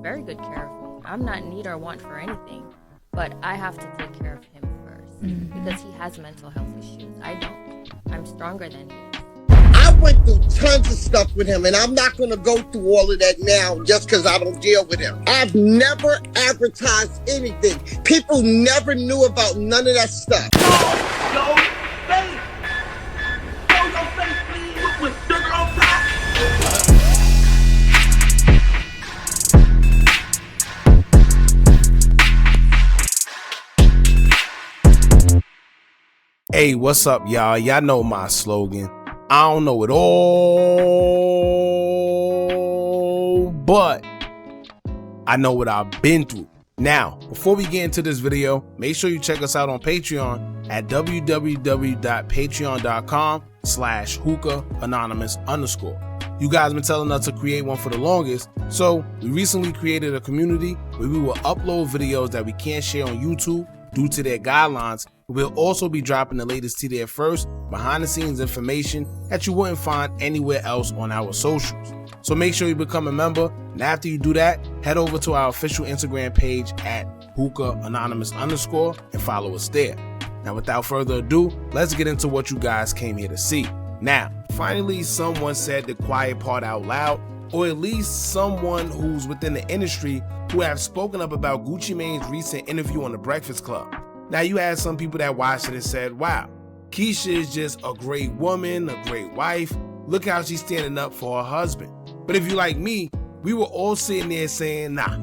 very good care of me. I'm not in need or want for anything, but I have to take care of him first because he has mental health issues. I don't. I'm stronger than he is. I went through tons of stuff with him, and I'm not going to go through all of that now just because I don't deal with him. I've never advertised anything. People never knew about none of that stuff. Yo, face! Show your face, please, with sugar on top! Hey, what's up, y'all? Y'all know my slogan. I don't know it all, but I know what I've been through. Now, before we get into this video, make sure you check us out on Patreon at www.patreon.com/Hookah Anonymous _. You guys been telling us to create one for the longest, so we recently created a community where we will upload videos that we can't share on YouTube due to their guidelines. We'll also be dropping the latest to there first, behind the scenes information that you wouldn't find anywhere else on our socials. So make sure you become a member, and after you do that, head over to our official Instagram page at Hookah Anonymous _ and follow us there. Now without further ado, let's get into what you guys came here to see. Now, finally someone said the quiet part out loud, or at least someone who's within the industry who have spoken up about Gucci Mane's recent interview on The Breakfast Club. Now you had some people that watched it and said, wow, Keyshia is just a great woman, a great wife. Look how she's standing up for her husband. But if you like me, we were all sitting there saying, nah,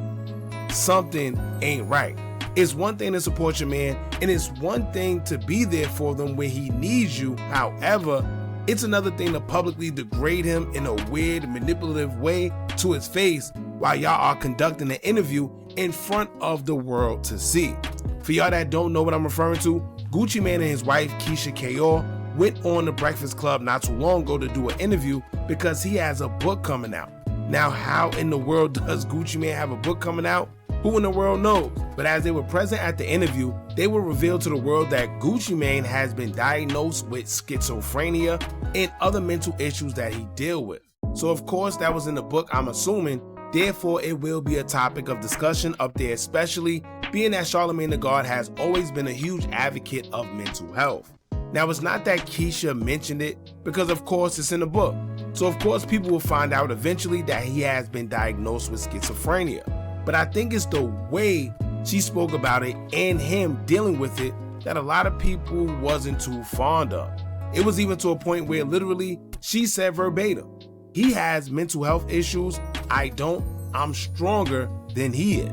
something ain't right. It's one thing to support your man, and it's one thing to be there for them when he needs you. However, it's another thing to publicly degrade him in a weird, manipulative way to his face while y'all are conducting an interview in front of the world to see. For y'all that don't know what I'm referring to, Gucci Mane and his wife, Kesha Cayor, went on The Breakfast Club not too long ago to do an interview because he has a book coming out. Now, how in the world does Gucci Mane have a book coming out? Who in the world knows? But as they were present at the interview, they were revealed to the world that Gucci Mane has been diagnosed with schizophrenia and other mental issues that he deals with. So of course that was in the book, I'm assuming. Therefore, it will be a topic of discussion up there, especially being that Charlamagne the God has always been a huge advocate of mental health. Now, it's not that Keyshia mentioned it, because of course it's in the book. So of course people will find out eventually that he has been diagnosed with schizophrenia. But I think it's the way she spoke about it and him dealing with it that a lot of people wasn't too fond of. It was even to a point where literally she said verbatim, he has mental health issues, I don't, I'm stronger than he is.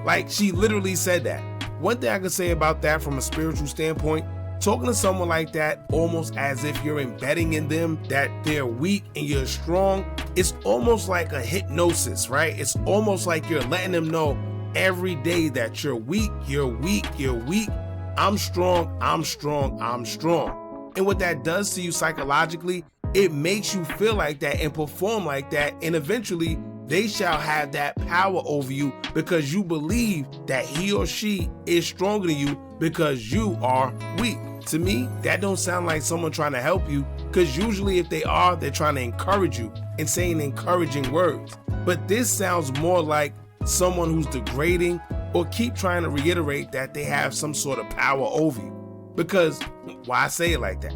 Like, she literally said that. One thing I can say about that from a spiritual standpoint, talking to someone like that almost as if you're embedding in them that they're weak and you're strong, it's almost like a hypnosis, right? It's almost like you're letting them know every day that you're weak, you're weak, you're weak. I'm strong, I'm strong, I'm strong. And what that does to you psychologically, it makes you feel like that and perform like that, and eventually they shall have that power over you because you believe that he or she is stronger than you because you are weak. To me, that don't sound like someone trying to help you, because usually if they are, they're trying to encourage you and saying encouraging words. But this sounds more like someone who's degrading or keep trying to reiterate that they have some sort of power over you. Because why say it like that?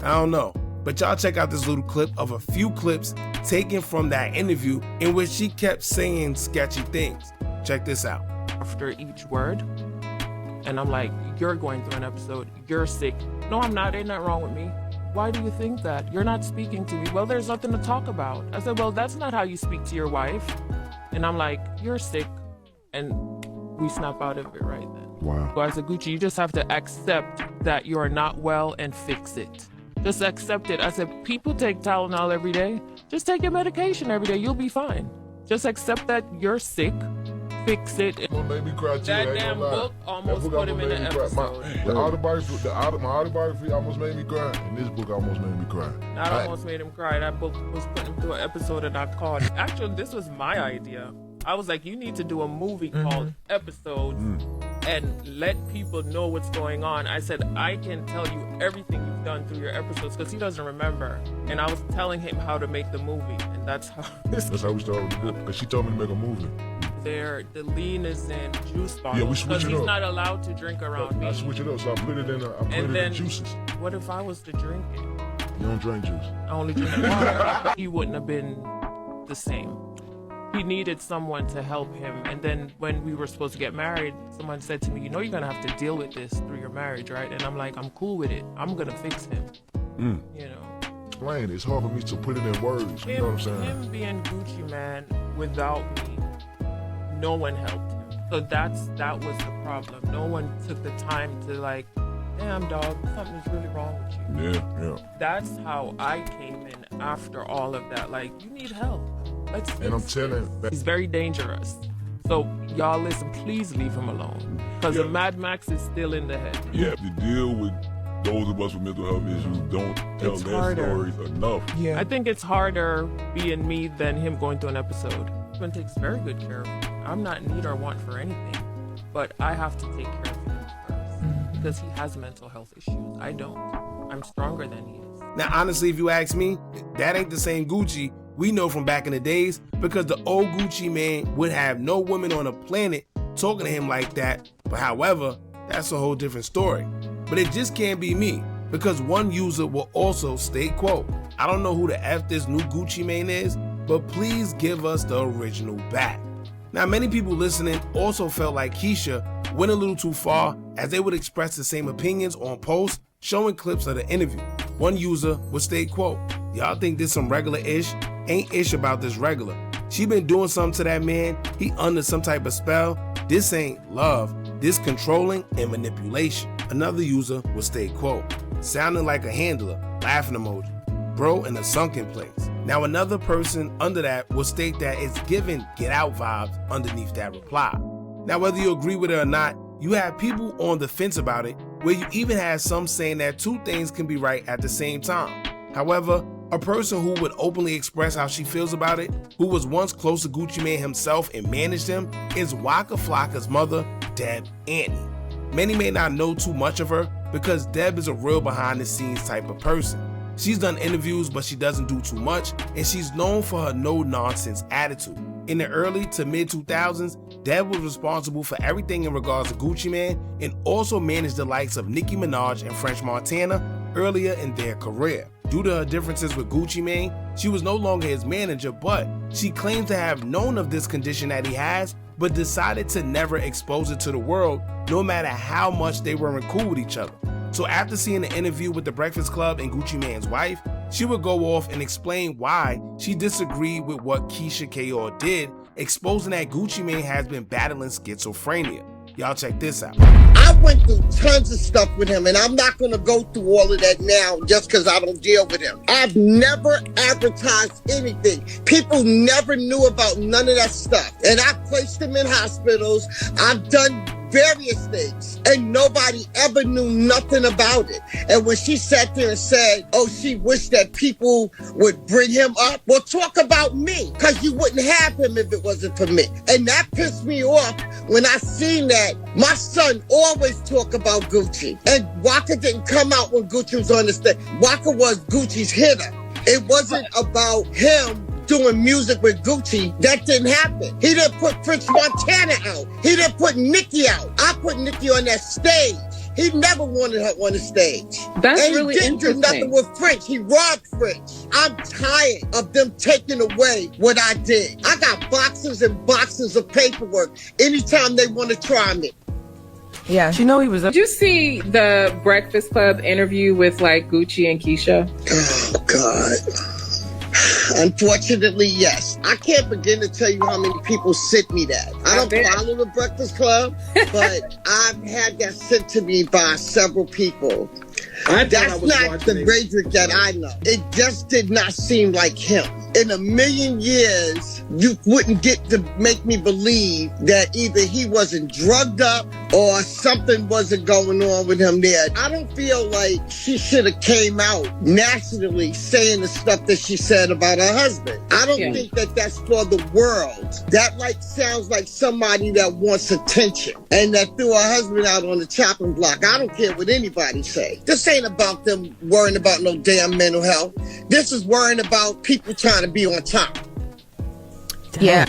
I don't know. But y'all check out this little clip of a few clips taken from that interview in which she kept saying sketchy things. Check this out. After each word, and I'm like, you're going through an episode, you're sick. No, I'm not, ain't nothing wrong with me. Why do you think that? You're not speaking to me. Well, there's nothing to talk about. I said, well, that's not how you speak to your wife. And I'm like, you're sick. And we snap out of it right then. Wow. So I said, Gucci, you just have to accept that you're not well and fix it. Just accept it. I said, people take Tylenol every day. Just take your medication every day. You'll be fine. Just accept that you're sick. Fix it. What made me cry too? That damn book almost put him in an episode. My autobiography almost made me cry, and this book almost made me cry. That almost made him cry. That book was putting him through an episode and I called. Actually, this was my idea. I was like, you need to do a movie called Episodes and let people know what's going on. I said, I can tell you everything you've done through your episodes because he doesn't remember. And I was telling him how to make the movie, and that's how That's how we started with the book, because she told me to make a movie. the lean is in juice bottles. Yeah, we switch because it he's up. not allowed to drink around me. I switch it up, so I put it in juices. What if I was to drink it? You don't drink juice. I only drink water. He wouldn't have been the same. He needed someone to help him. And then when we were supposed to get married, someone said to me, you know you're going to have to deal with this through your marriage, right? And I'm like, I'm cool with it. I'm going to fix him. You know. Explain. It's hard for me to put it in words. You know what I'm saying? Him being Gucci man without me, no one helped him. So that was the problem. No one took the time to like, damn dog, something's really wrong with you. Yeah. That's how I came in after all of that. Like, you need help. Let's fix And I'm this. telling He's very dangerous. So y'all listen, please leave him alone. Because the Mad Max is still in the head. Yeah, to deal with those of us with mental health issues, don't tell It's their harder. stories enough. I think it's harder being me than him going through an episode. Husband takes very good care of me. I'm not in need or want for anything, but I have to take care of him first because he has mental health issues. I don't. I'm stronger than he is. Now, honestly, if you ask me, that ain't the same Gucci we know from back in the days, because the old Gucci man would have no women on the planet talking to him like that. But however, that's a whole different story. But it just can't be me, because one user will also state, quote, I don't know who the F this new Gucci man is, but please give us the original back. Now, many people listening also felt like Keyshia went a little too far, as they would express the same opinions on posts showing clips of the interview. One user would state, quote, y'all think this some regular ish? Ain't ish about this regular. She been doing something to that man. He under some type of spell. This ain't love. This controlling and manipulation. Another user would state, quote, sounding like a handler, laughing emoji, bro in a sunken place. Now another person under that will state that it's giving get out vibes underneath that reply. Now whether you agree with it or not, you have people on the fence about it, where you even have some saying that two things can be right at the same time. However, a person who would openly express how she feels about it, who was once close to Gucci Mane himself and managed him, is Waka Flocka's mother, Deb Antney. Many may not know too much of her because Deb is a real behind the scenes type of person. She's done interviews, but she doesn't do too much, and she's known for her no-nonsense attitude. In the early to mid-2000s, Deb was responsible for everything in regards to Gucci Mane and also managed the likes of Nicki Minaj and French Montana earlier in their career. Due to her differences with Gucci Mane, she was no longer his manager, but she claims to have known of this condition that he has, but decided to never expose it to the world, no matter how much they weren't cool with each other. So after seeing the interview with The Breakfast Club and Gucci Mane's wife, she would go off and explain why she disagreed with what Keyshia Cayor did, exposing that Gucci Mane has been battling schizophrenia. Y'all check this out. I went through tons of stuff with him, and I'm not going to go through all of that now just because I don't deal with him. I've never advertised anything. People never knew about none of that stuff. And I placed him in hospitals. I've done various things, and nobody ever knew nothing about it. And when she sat there and said, oh, she wished that people would bring him up, well, talk about me, because you wouldn't have him if it wasn't for me. And that pissed me off when I seen that. My son always talk about Gucci, and Waka didn't come out when Gucci was on the stage. Waka was Gucci's hitter. It wasn't about him doing music with Gucci. That didn't happen. He didn't put French Montana out. He didn't put Nicki out. I put Nicki on that stage. He never wanted her on the stage. That's and really he didn't do nothing with French. He robbed French. I'm tired of them taking away what I did. I got boxes and boxes of paperwork anytime they want to try me. Yeah. You know he was. Did you see the Breakfast Club interview with like Gucci and Keyshia? Oh, God. Unfortunately, yes. I can't begin to tell you how many people sent me that. I don't follow the Breakfast Club, but I've had that sent to me by several people. That's not the Bradrick that I know. It just did not seem like him. In a million years, you wouldn't get to make me believe that either he wasn't drugged up or something wasn't going on with him there. I don't feel like she should have came out nationally saying the stuff that she said about her husband. I don't think that that's for the world. That like sounds like somebody that wants attention and that threw her husband out on the chopping block. I don't care what anybody say. This ain't about them worrying about no damn mental health. This is worrying about people trying to be on top. Yeah.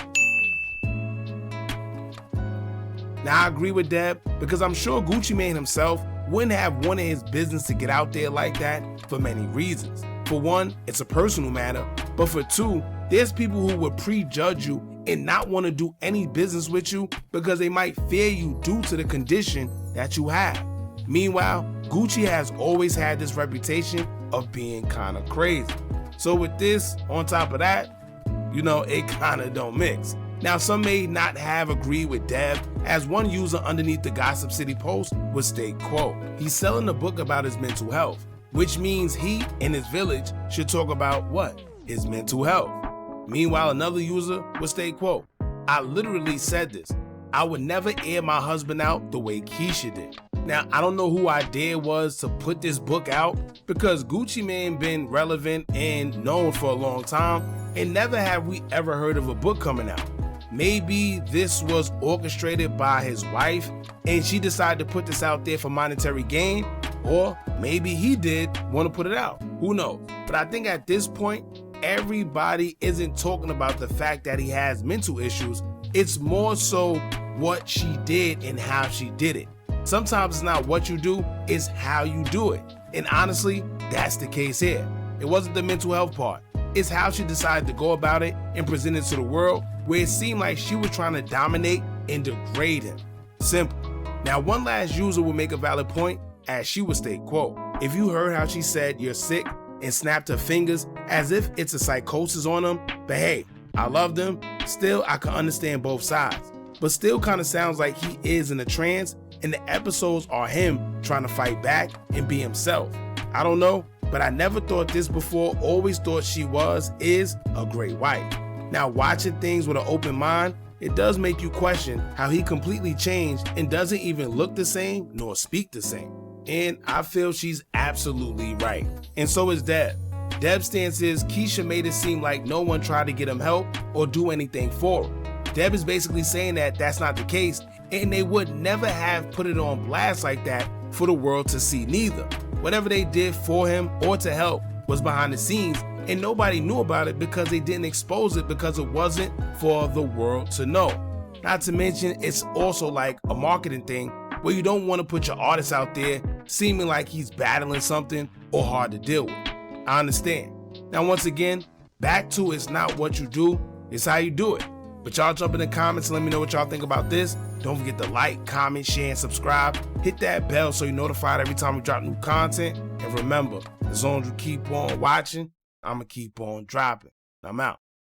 Now I agree with Deb because I'm sure Gucci Mane himself wouldn't have wanted his business to get out there like that for many reasons. For one, it's a personal matter, but for two, there's people who would prejudge you and not want to do any business with you because they might fear you due to the condition that you have. Meanwhile, Gucci has always had this reputation of being kind of crazy. So with this, on top of that, it kind of don't mix. Now, some may not have agreed with Deb, as one user underneath the Gossip City post would state, quote, he's selling a book about his mental health, which means he and his village should talk about what? His mental health. Meanwhile, another user would state, quote, I literally said this. I would never air my husband out the way Keyshia did. Now, I don't know who idea was to put this book out because Gucci Mane been relevant and known for a long time, and never have we ever heard of a book coming out. Maybe this was orchestrated by his wife and she decided to put this out there for monetary gain, or maybe he did want to put it out. Who knows? But I think at this point, everybody isn't talking about the fact that he has mental issues. It's more so what she did and how she did it. Sometimes it's not what you do, it's how you do it. And honestly, that's the case here. It wasn't the mental health part. It's how she decided to go about it and present it to the world, where it seemed like she was trying to dominate and degrade him. Simple. Now, one last user will make a valid point, as she would state, quote, if you heard how she said you're sick and snapped her fingers as if it's a psychosis on him, but hey, I loved him, still I can understand both sides. But still kind of sounds like he is in a trance and the episodes are him trying to fight back and be himself. I don't know, but I never thought this before, always thought she is a great wife. Now, watching things with an open mind, it does make you question how he completely changed and doesn't even look the same nor speak the same. And I feel she's absolutely right. And so is Deb. Deb's stance is Keyshia made it seem like no one tried to get him help or do anything for him. Deb is basically saying that that's not the case, and they would never have put it on blast like that for the world to see neither. Whatever they did for him or to help was behind the scenes, and nobody knew about it because they didn't expose it because it wasn't for the world to know. Not to mention, it's also like a marketing thing where you don't want to put your artist out there seeming like he's battling something or hard to deal with. I understand. Now, once again, back to it's not what you do, it's how you do it. But y'all jump in the comments and let me know what y'all think about this. Don't forget to like, comment, share, and subscribe. Hit that bell so you're notified every time we drop new content. And remember, as long as you keep on watching, I'm going to keep on dropping. I'm out.